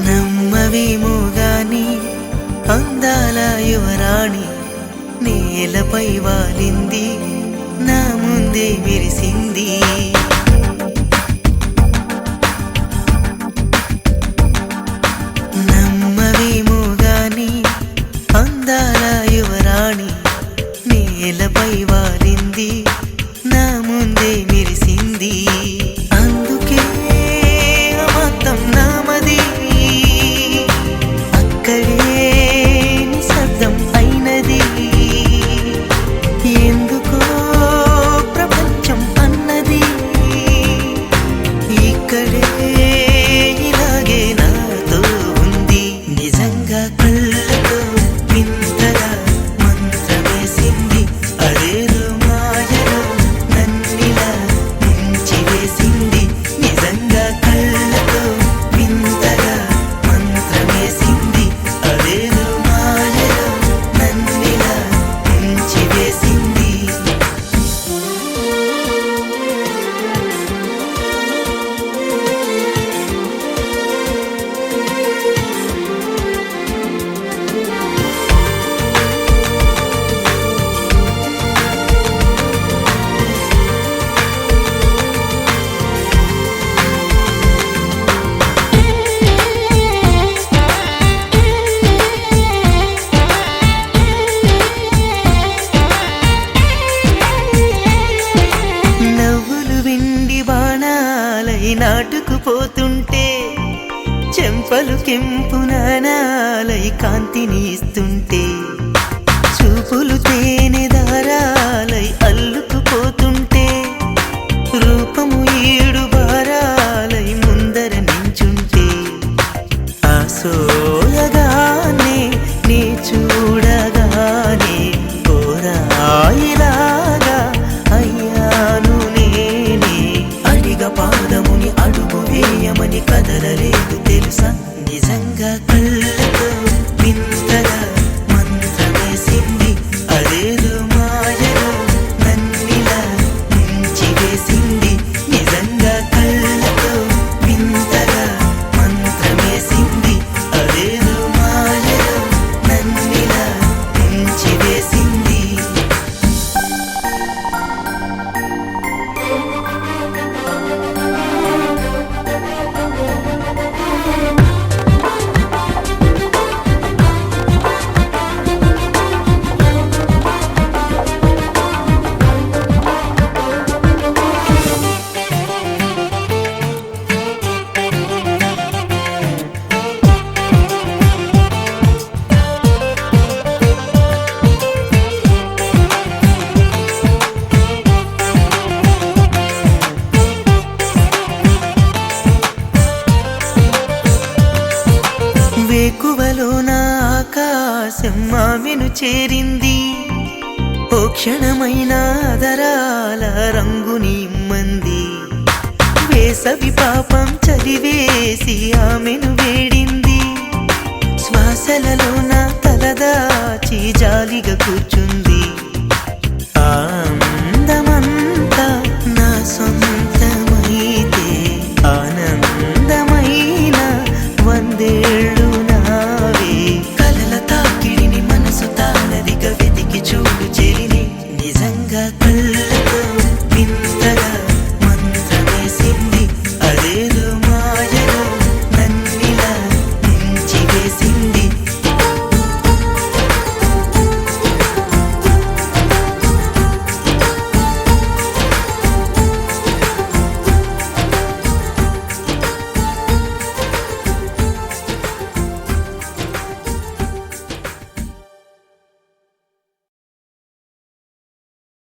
నమ్మవేమో గాని అందాల యువరాణి నేలపై వాలింది, నా ముందే మెరిసింది. నమ్మవేమో గాని అందాల యువరాణి నేలపై వాలింది, నా ముందే మెరిసింది. అందుకే మొత్తం నామది, అక్కడే నిశ్శబ్దం అయినది. ఎందుకో ప్రపంచం అన్నది ఇక్కడే ఇలాగే నాతో ఉంది. నిజంగా కళ్ళతో వింతగా మంత్రమేసింది, అదేదో మాయలో నన్నిలా ముంచివేసింది. నిజంగా కళ్ళతో వింతగా మంత్రమేసింది, అదేదో మాయలో నన్నిలా ముంచివేసింది. నవ్వులు వెండి బాణాలై నాటుకుపోతుంటే, చెంపలు కెంపు నాణాలై కాంతిని ఇస్తుంటే, చూపులు తేనె దారాలై అల్లుకుపోతుంటే, రూపము ఏడు బారాలై ముందర నించుంటే, ఆ సోయగానే నీ చూడగానే కోరాయిలాగా అయ్యాను నేనే. అడిగ పాదముని అడుగు వేయమని కదలలేదు తెలుసా. నిజంగా కళ్ళతో వింతగా మంత్రమేసింది, అదేదో మాయలో నన్నిలా ముంచివేసింది. నిజంగా కళ్ళతో వింతగా మంత్రమేసింది, అదేదో మాయలో నన్నిలా ముంచివేసింది. వేకువలో నా ఆకాశం ఆమెను చేరింది, ఓ క్షణమైన ఆదరాల రంగుని ఇమ్మంది. వేసవి పాపం చలివేసి ఆమెను వేడింది, శ్వాసలలో నా తలదా